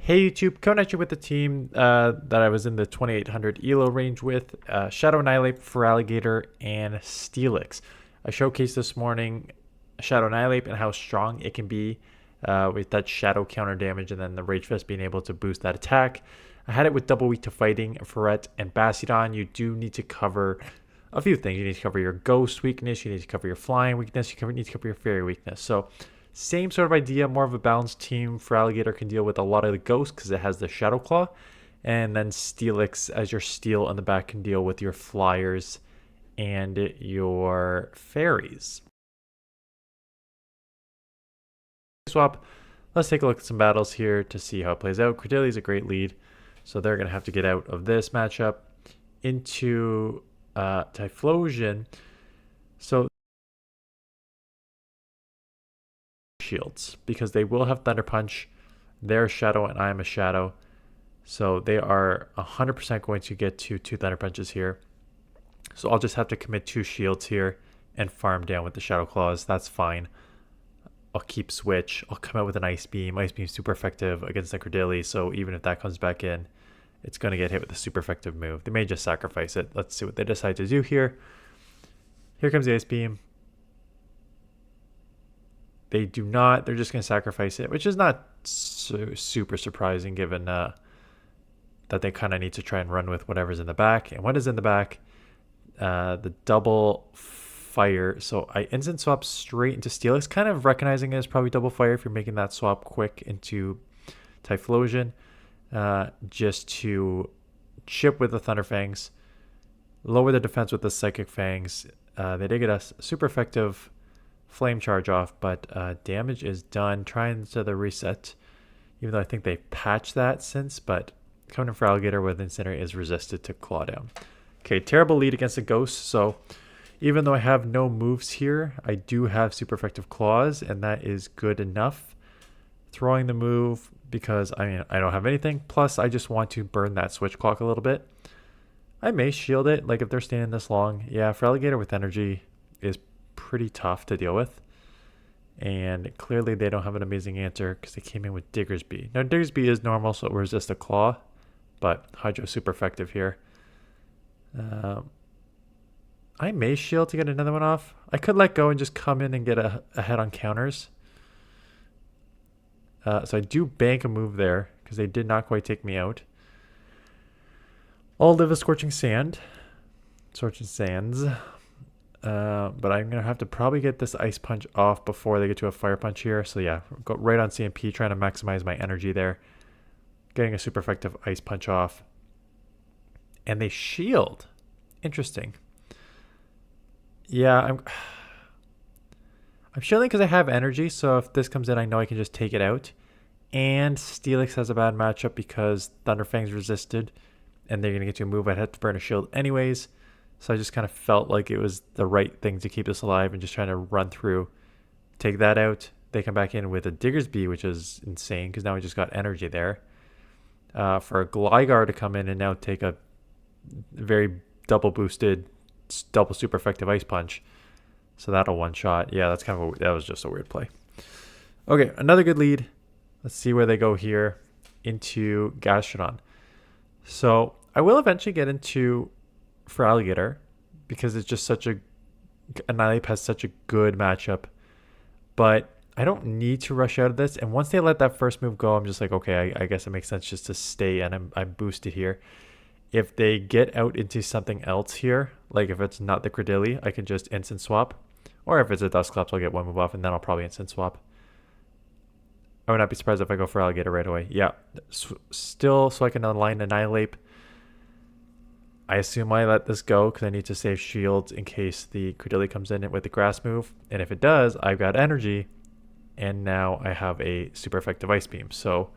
Hey YouTube, coming at you with the team that I was in the 2800 ELO range with, Shadow Annihilape, Feraligatr, and Steelix. I showcased this morning Shadow Annihilape and how strong it can be with that Shadow counter damage and then the Rage Fist being able to boost that attack. I had it with double weak to fighting, Ferret, and Bastiodon. You do need to cover a few things. You need to cover your Ghost weakness, you need to cover your Flying weakness, you need to cover your Fairy weakness. So same sort of idea, more of a balanced team. Feraligatr can deal with a lot of the ghosts because it has the Shadow Claw. And then Steelix as your steel on the back can deal with your flyers and your fairies. Swap. Let's take a look at some battles here to see how it plays out. Credilli is a great lead, so they're going to have to get out of this matchup into Typhlosion. So shields because they will have Thunder Punch. They're a Shadow and I am a Shadow, so they are 100% going to get to 2 Thunder Punches here. So I'll just have to commit 2 shields here and farm down with the Shadow Claws. That's fine. I'll keep switch. I'll come out with an Ice Beam. Ice Beam is super effective against the Credilli, so even if that comes back in, it's going to get hit with a super effective move. They may just sacrifice it. Let's see what they decide to do here. Here comes the Ice Beam. They do not. They're just going to sacrifice it, which is not super surprising given that they kind of need to try and run with whatever's in the back. And what is in the back? The double fire. So I instant swap straight into Steelix, kind of recognizing it as probably double fire if you're making that swap quick into Typhlosion, just to chip with the Thunder Fangs, lower the defense with the Psychic Fangs. They did get a super effective flame charge off, but damage is done. Trying to the reset, even though I think they patched that since, but coming in for Feraligatr with Incinerate is resisted to Claw Down. Okay, terrible lead against a Ghost, so even though I have no moves here, I do have super effective Claws, and that is good enough. Throwing the move because I don't have anything, plus I just want to burn that switch clock a little bit. I may shield it, like if they're standing this long. Yeah, Feraligatr with energy is pretty tough to deal with, and clearly they don't have an amazing answer because they came in with Diggersby. Now Diggersby is normal, so it will resist a claw, but Hydro super effective here. I may shield to get another one off. I could let go and just come in and get ahead on counters. So I do bank a move there because they did not quite take me out. I'll live a Scorching Sands. But I'm going to have to probably get this Ice Punch off before they get to a Fire Punch here. So yeah, go right on CMP, trying to maximize my energy there. Getting a super effective Ice Punch off. And they shield. Interesting. Yeah, I'm shielding because I have energy, so if this comes in, I know I can just take it out. And Steelix has a bad matchup because Thunderfang's resisted, and they're going to get to a move. I'd have to burn a shield anyways. So I just kind of felt like it was the right thing to keep us alive and just trying to run through, take that out. They come back in with a Diggersby, which is insane because now we just got energy there. For a Gligar to come in and now take a very double boosted, double super effective Ice Punch. So that'll one shot. Yeah, that's kind of that was just a weird play. Okay, another good lead. Let's see where they go here into Gastrodon. So I will eventually get into Feraligatr because it's just such a Annihilape has such a good matchup, but I don't need to rush out of this. And once they let that first move go, I'm just like, okay, I guess it makes sense just to stay, and I'm boosted here. If they get out into something else here, like if it's not the Credilli, I can just instant swap, or if it's a Dusclops, I'll get one move off and then I'll probably instant swap. I would not be surprised if I go for Feraligatr right away. Yeah, still, so I can align Annihilape. I assume I let this go because I need to save shields in case the Credilli comes in with the grass move. And if it does, I've got energy. And now I have a super effective Ice Beam. So,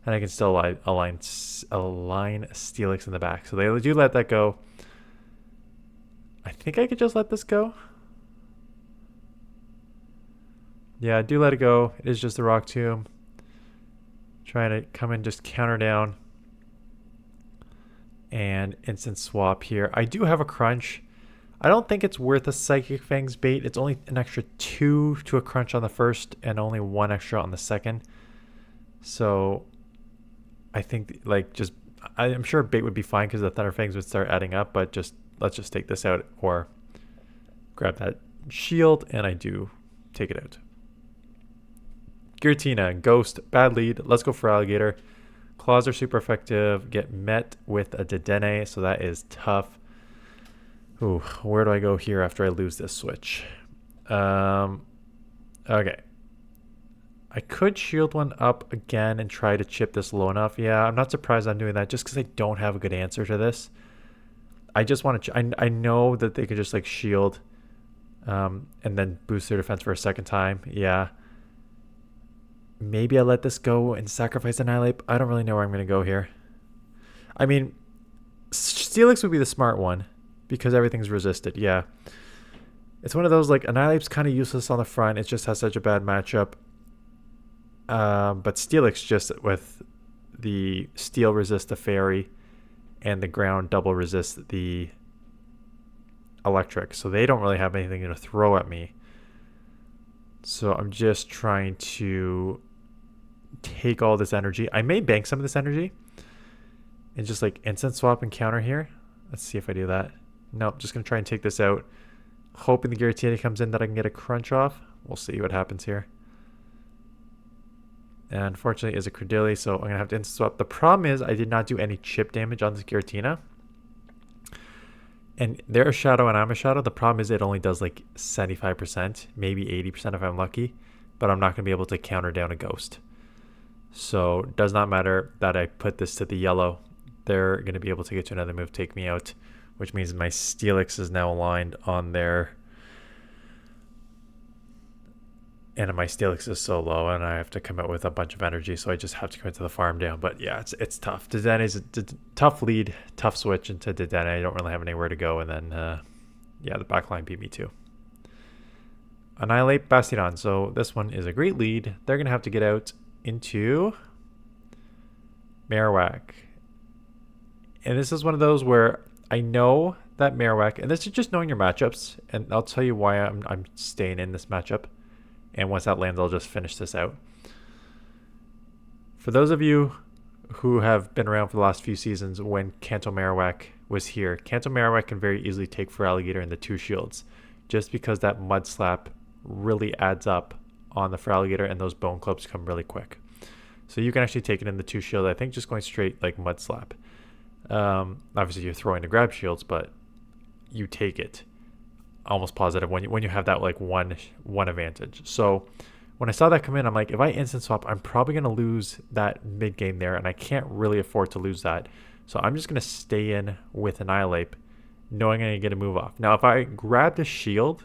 and I can still align Steelix in the back. So they do let that go. I think I could just let this go. Yeah, I do let it go. It is just the Rock Tomb. Trying to come in, just counter down. And instant swap here. I do have a crunch. I don't think it's worth a Psychic Fangs bait. It's only an extra 2 to a crunch on the first and only 1 extra on the second. So I think like just I'm sure bait would be fine because the Thunder Fangs would start adding up, but just let's just take this out or grab that shield, and I do take it out. Giratina, Ghost, bad lead. Let's go for Feraligatr. Claws are super effective. Get met with a Dedenne, so that is tough. Ooh, where do I go here after I lose this switch? Okay. I could shield one up again and try to chip this low enough. Yeah, I'm not surprised I'm doing that just because I don't have a good answer to this. I just want to... I know that they could just like shield and then boost their defense for a second time. Yeah. Maybe I let this go and sacrifice Annihilape. I don't really know where I'm going to go here. I mean, Steelix would be the smart one because everything's resisted. Yeah. It's one of those, like, Annihilape's kind of useless on the front. It just has such a bad matchup. But Steelix just with the steel resist the fairy and the ground double resist the electric. So they don't really have anything to throw at me. So I'm just trying to take all this energy. I may bank some of this energy and just like instant swap and counter here. Let's see if I do that. Nope, just going to try and take this out. Hoping the Giratina comes in that I can get a crunch off. We'll see what happens here. And unfortunately, it's a Credilli, so I'm going to have to instant swap. The problem is I did not do any chip damage on this Giratina. And they're a Shadow and I'm a Shadow. The problem is it only does like 75%, maybe 80% if I'm lucky. But I'm not going to be able to counter down a Ghost. So it does not matter that I put this to the yellow. They're going to be able to get to another move, take me out. Which means my Steelix is now aligned on there. And my Steelix is so low, and I have to come out with a bunch of energy, so I just have to commit to the farm down. But yeah, it's tough. Dedenne is a tough lead, tough switch into Dedenne. I don't really have anywhere to go, and then, yeah, the backline beat me too. Annihilape, Bastiodon. So this one is a great lead. They're going to have to get out into Marowak. And this is one of those where I know that Marowak, and this is just knowing your matchups, and I'll tell you why I'm staying in this matchup. And once that lands, I'll just finish this out. For those of you who have been around for the last few seasons when Kanto Marowak was here, Kanto Marowak can very easily take Feraligatr in the 2 shields, just because that Mud Slap really adds up on the Feraligatr, and those Bone Clubs come really quick. So you can actually take it in the 2 shield. I think just going straight like Mud Slap. Obviously you're throwing the grab shields, but you take it almost positive when you have that like one advantage. So when I saw that come in, I'm like, if I instant swap, I'm probably going to lose that mid game there, and I can't really afford to lose that. So I'm just going to stay in with Annihilape, knowing I'm going to get a move off. Now, if I grab the shield,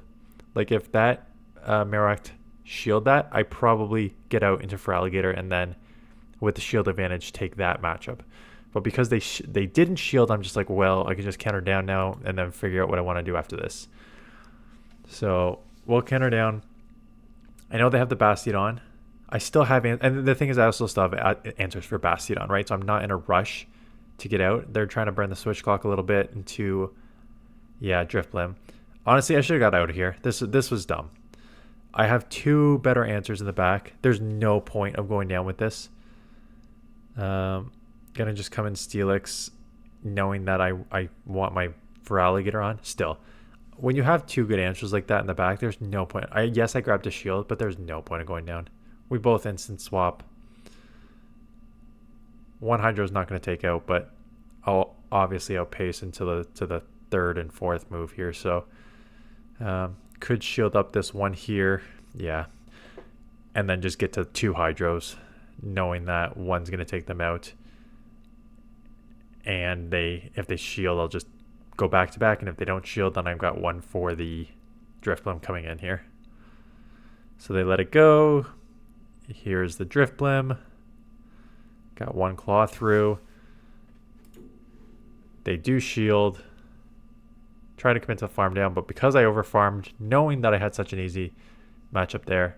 like if that Marowak shield that, I probably get out into Feraligatr and then with the shield advantage take that matchup. But because they didn't shield, I'm just like, well, I can just counter down now and then figure out what I want to do after this. So we'll counter down. I know they have the Bastiodon. I still have, and the thing is I also still have answers for Bastiodon, right? So I'm not in a rush to get out. They're trying to burn the switch clock a little bit into, yeah, Drifblim. Honestly, I should have got out of here. This was dumb. I have 2 better answers in the back. There's no point of going down with this. Gonna just come in Steelix, knowing that I want my Feraligatr on. Still, when you have 2 good answers like that in the back, there's no point. Yes, I grabbed a shield, but there's no point of going down. We both instant swap. One Hydro is not going to take out, but I'll obviously outpace into the 3rd and 4th move here. So could shield up this one here, yeah, and then just get to 2 Hydros, knowing that one's going to take them out. And if they shield, I'll just go back to back, and if they don't shield, then I've got one for the Drifblim coming in here. So they let it go. Here's the Drifblim. Got 1 claw through. They do shield. Try to commit to the farm down, but because I overfarmed, knowing that I had such an easy matchup there,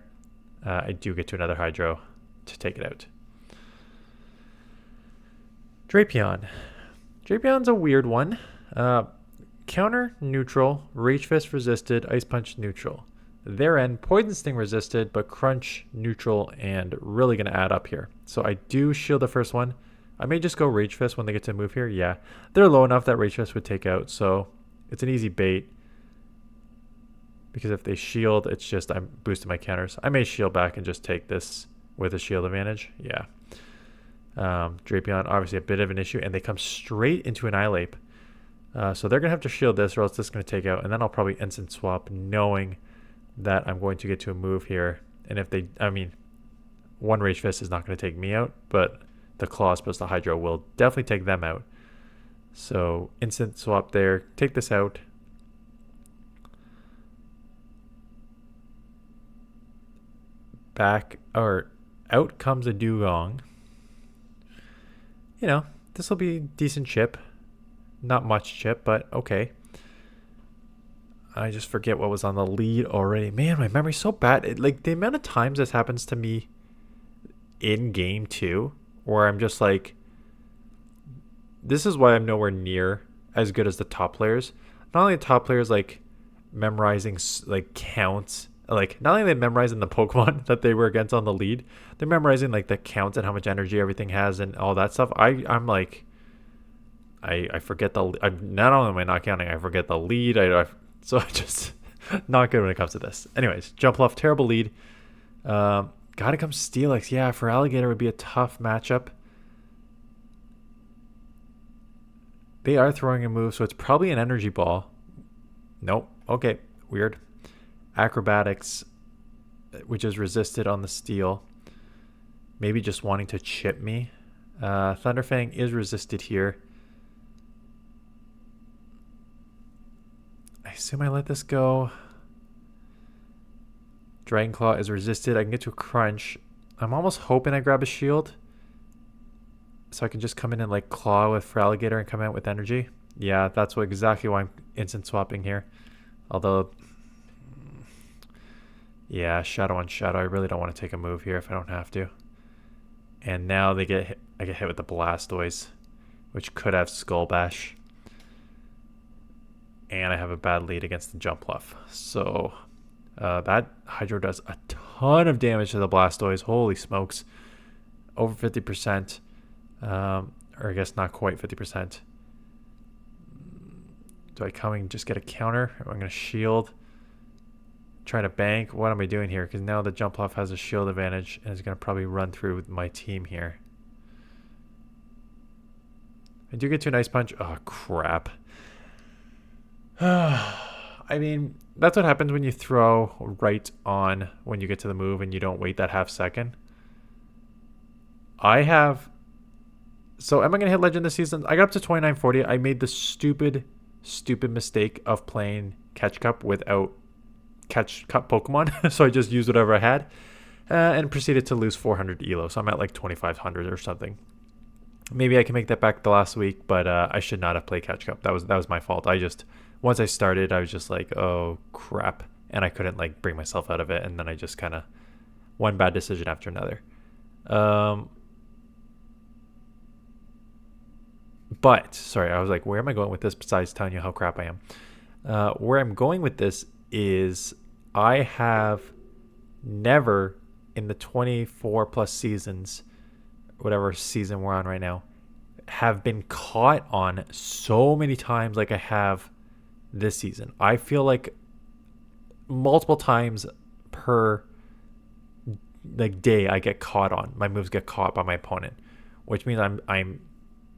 I do get to another Hydro to take it out. Drapion. Drapion's a weird one. Counter, neutral, Rage Fist resisted, Ice Punch neutral. Their end, Poison Sting resisted, but Crunch neutral and really going to add up here. So I do shield the first one. I may just go Rage Fist when they get to move here. Yeah, they're low enough that Rage Fist would take out, so it's an easy bait. Because if they shield, it's just I'm boosting my counters. I may shield back and just take this with a shield advantage. Yeah. Drapion, obviously a bit of an issue, and they come straight into an Annihilape. So they're going to have to shield this, or else this is going to take out. And then I'll probably instant swap, knowing that I'm going to get to a move here. And if they, I mean, one Rage Fist is not going to take me out, but the Claws plus the Hydro will definitely take them out. So instant swap there. Take this out. Back, or out comes a Dugong. You know, this will be decent chip. Not much chip, but okay. I just forget what was on the lead already. Man, my memory's so bad. Like, the amount of times this happens to me in game too, where I'm just like, this is why I'm nowhere near as good as the top players. Not only the top players, like, memorizing, like, counts. Like, not only are they memorizing the Pokemon that they were against on the lead, they're memorizing, like, the counts and how much energy everything has and all that stuff. I'm like, I forget the, not only am I not counting, I forget the lead. So I just, not good when it comes to this. Anyways, Jumpluff, terrible lead. Gotta come Steelix. Yeah, Feraligatr would be a tough matchup. They are throwing a move, so it's probably an energy ball. Nope. Okay, weird. Acrobatics, which is resisted on the steel. Maybe just wanting to chip me. Thunderfang is resisted here. I assume I let this go. Dragon Claw is resisted. I can get to a crunch. I'm almost hoping I grab a shield, so I can just come in and like claw with Feraligatr and come out with energy. Yeah, that's exactly why I'm instant swapping here. Although, yeah, Shadow on Shadow. I really don't want to take a move here if I don't have to. And now they get hit, I get hit with the Blastoise, which could have Skull Bash. And I have a bad lead against the Jumpluff. So that Hydro does a ton of damage to the Blastoise. Holy smokes. Over 50%. Or I guess not quite 50%. Do I come and just get a counter? Or I'm going to shield. Try to bank. What am I doing here? Because now the Jumpluff has a shield advantage and is going to probably run through with my team here. I do get to an Ice Punch. Oh, crap. I mean, that's what happens when you throw right on when you get to the move and you don't wait that half second. I have... So am I going to hit Legend this season? I got up to 2940. I made the stupid mistake of playing Catch Cup without Catch Cup Pokemon. So I just used whatever I had and proceeded to lose 400 ELO. So I'm at like 2500 or something. Maybe I can make that back the last week, but I should not have played Catch Cup. That was my fault. Once I started, I was just like, oh, crap. And I couldn't, like, bring myself out of it. And then I just kind of one bad decision after another. But, sorry, I was like, where am I going with this besides telling you how crap I am? Where I'm going with this is I have never in the 24 plus seasons, whatever season we're on right now, have been caught on so many times like I have this season. I feel like multiple times per like day I get caught on. My moves get caught by my opponent, which means I'm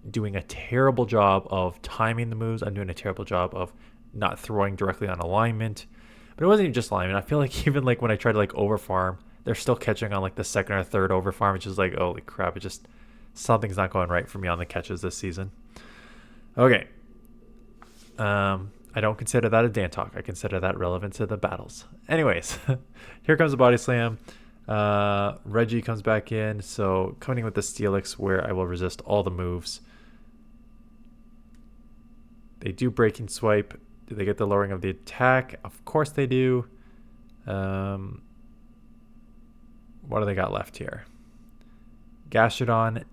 doing a terrible job of timing the moves. I'm doing a terrible job of not throwing directly on alignment. But it wasn't even just alignment. I feel like even like when I try to like overfarm, they're still catching on like the second or third overfarm, which is like, holy crap, it just something's not going right for me on the catches this season. Okay. I don't consider that a Dan talk. I consider that relevant to the battles. Anyways, here comes the Body Slam. Reggie comes back in. So coming in with the Steelix where I will resist all the moves. They do Breaking Swipe. Do they get the lowering of the attack? Of course they do. What do they got left here? Gastrodon.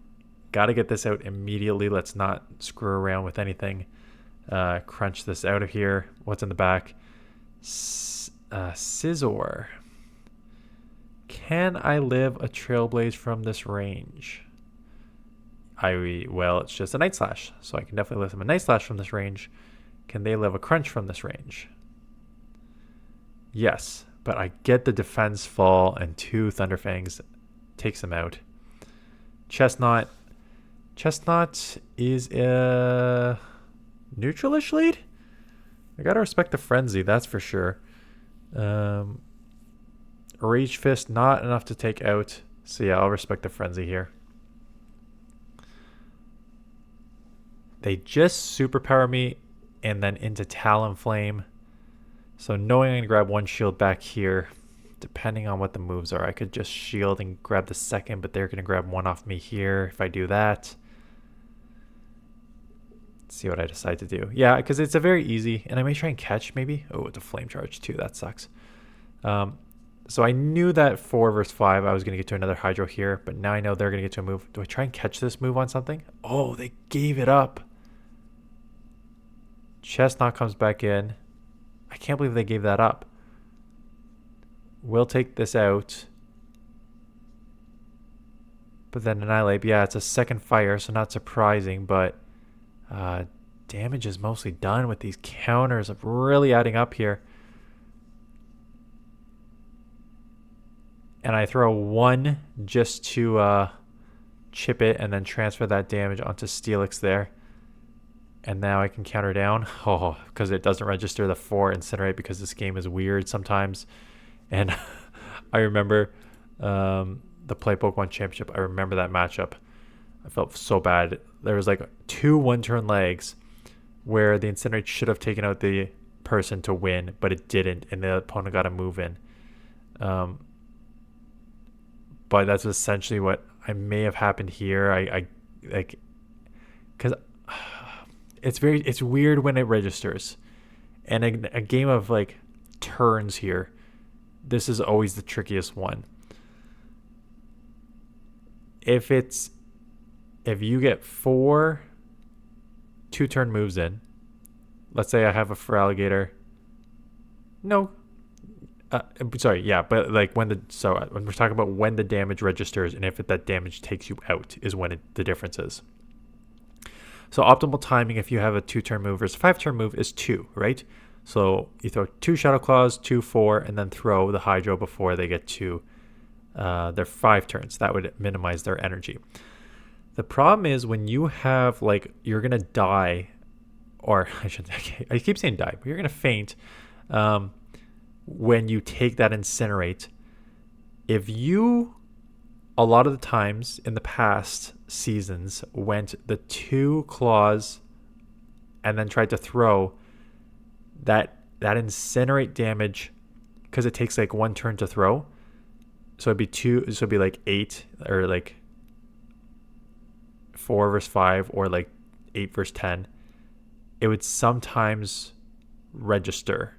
Got to get this out immediately. Let's not screw around with anything. Crunch this out of here. What's in the back? Scizor. Can I live a Trailblaze from this range? Well, it's just a Night Slash. So I can definitely lift them a Night Slash from this range. Can they live a Crunch from this range? Yes, but I get the defense fall and 2 Thunderfangs takes them out. Chestnut. Chestnut is a neutralish lead? I gotta respect the Frenzy, that's for sure. Rage Fist, not enough to take out. So yeah, I'll respect the Frenzy here. They just superpower me and then into Talonflame. So knowing I'm going to grab 1 shield back here, depending on what the moves are, I could just shield and grab the second, but they're going to grab 1 off me here if I do that. Let's see what I decide to do. Yeah, because it's a very easy, and I may try and catch maybe. Oh, it's a Flame Charge too. That sucks. So I knew that 4 versus 5, I was going to get to another Hydro here, but now I know they're going to get to a move. Do I try and catch this move on something? Oh, they gave it up. Chestnut comes back in. I can't believe they gave that up. We'll take this out. But then Annihilape, yeah, it's a second fire, so not surprising, but damage is mostly done with these counters of really adding up here. And I throw 1 just to chip it and then transfer that damage onto Steelix there. And now I can counter down. Oh, because it doesn't register the 4 Incinerate because this game is weird sometimes. And I remember the Play Pokemon Championship. I remember that matchup. I felt so bad. There was like 2 one-turn legs where the Incinerate should have taken out the person to win, but it didn't, and the opponent got a move in. But that's essentially what I may have happened here. I like, because it's weird when it registers, and a game of like turns here, this is always the trickiest one. If you get 4 2-turn moves in, let's say I have a Feraligatr. No. Sorry, yeah, but like when we're talking about when the damage registers and if that damage takes you out is when the difference is. So optimal timing if you have a 2-turn move versus a 5-turn move is 2, right? So you throw 2 Shadow Claws, 2, 4, and then throw the Hydro before they get to their 5 turns. That would minimize their energy. The problem is when you have like you're gonna die, or I keep saying die, but you're gonna faint. When you take that Incinerate, if you, a lot of the times in the past seasons, went the 2 claws and then tried to throw that Incinerate damage, because it takes like 1 turn to throw, so it'd be 2, so it'd be like 8 or like 4 versus 5 or like 8 versus 10. It would sometimes register.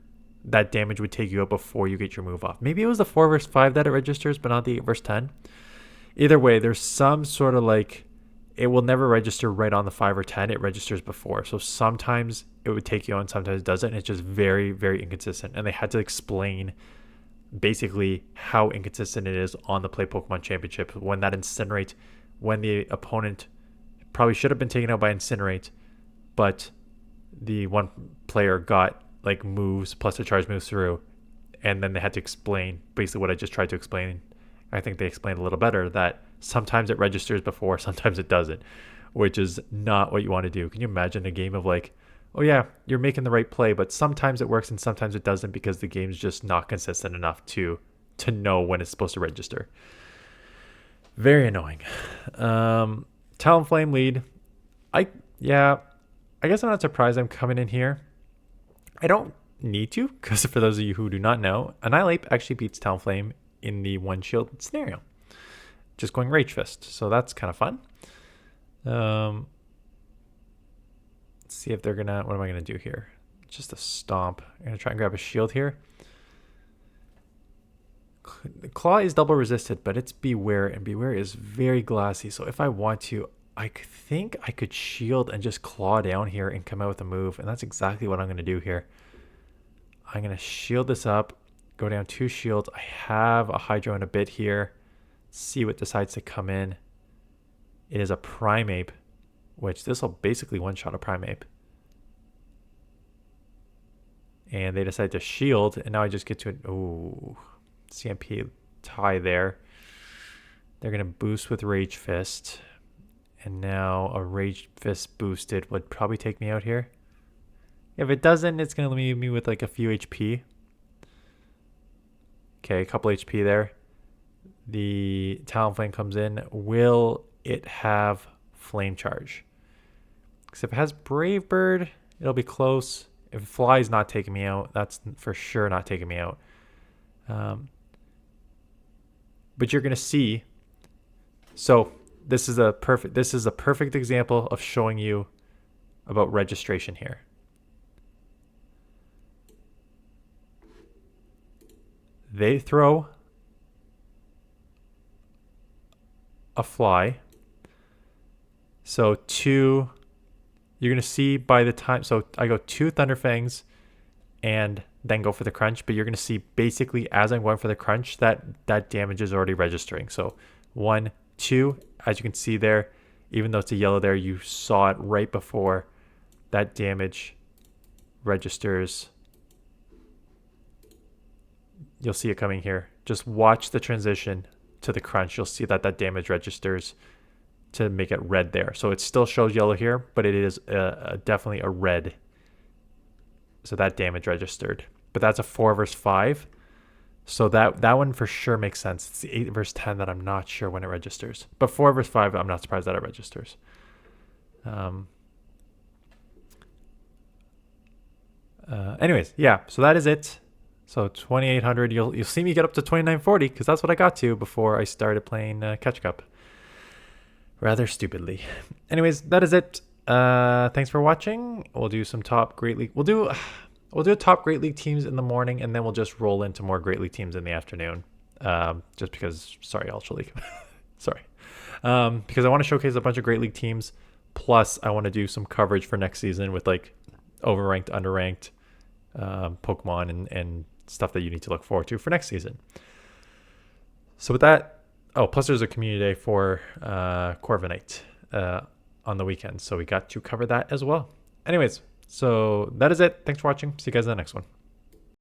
That damage would take you out before you get your move off. Maybe it was the 4 versus 5 that it registers, but not the 8 versus 10. Either way, there's some sort of like, it will never register right on the 5 or 10. It registers before. So sometimes it would take you out and sometimes it doesn't. It's just very, very inconsistent. And they had to explain basically how inconsistent it is on the Play Pokemon Championship. When that Incinerate, when the opponent probably should have been taken out by Incinerate, but the one player got like moves plus the charge moves through, and then they had to explain basically what I just tried to explain. I think they explained a little better that sometimes it registers before, sometimes it doesn't, which is not what you want to do. Can you imagine a game of like, oh yeah, you're making the right play, but sometimes it works and sometimes it doesn't because the game's just not consistent enough to know when it's supposed to register. Very annoying. Talonflame lead. I guess I'm not surprised I'm coming in here. I don't need to, because for those of you who do not know, Annihilape actually beats Talonflame in the 1 shield scenario. Just going Rage Fist. So that's kind of fun. Let's see if they're going to... What am I going to do here? Just a stomp. I'm going to try and grab a shield here. Claw is double resisted, but it's Beware, and Beware is very glassy. So if I want to, I think I could shield and just claw down here and come out with a move. And that's exactly what I'm going to do here. I'm going to shield this up, go down 2 shields. I have a Hydro in a bit here. See what decides to come in. It is a Primeape, which this will basically one-shot a Primeape. And they decide to shield, and now I just get to an CMP tie there. They're going to boost with Rage Fist. And now a Rage Fist boosted would probably take me out here. If it doesn't, it's going to leave me with like a few HP. Okay, a couple HP there. The Talonflame comes in. Will it have Flame Charge? Because if it has Brave Bird, it'll be close. If Fly's not taking me out, that's for sure not taking me out. But you're going to see. So this is a perfect example of showing you about registration here. They throw a Fly. So two, you're going to see by the time, so I go 2 Thunderfangs and then go for the crunch, but you're going to see basically as I'm going for the crunch, that damage is already registering. So 1, 2, as you can see there, even though it's a yellow there, you saw it right before that damage registers. You'll see it coming here. Just watch the transition to the crunch. You'll see that damage registers to make it red there. So it still shows yellow here, but it is definitely a red. So that damage registered. But that's a 4 versus 5. So that one for sure makes sense. It's the 8 versus 10 that I'm not sure when it registers. But 4 versus 5, I'm not surprised that it registers. Anyways, yeah. So that is it. So 2800. You'll see me get up to 2940 because that's what I got to before I started playing Catch Cup. Rather stupidly. Anyways, that is it. Thanks for watching. We'll do some top Great League. We'll do top Great League teams in the morning, and then we'll just roll into more Great League teams in the afternoon. Just because, sorry, Ultra League. Sorry. Because I want to showcase a bunch of Great League teams. Plus, I want to do some coverage for next season with like overranked, underranked Pokemon and stuff that you need to look forward to for next season. So with that, plus there's a community day for Corviknight on the weekend. So we got to cover that as well. Anyways, so that is it. Thanks for watching. See you guys in the next one.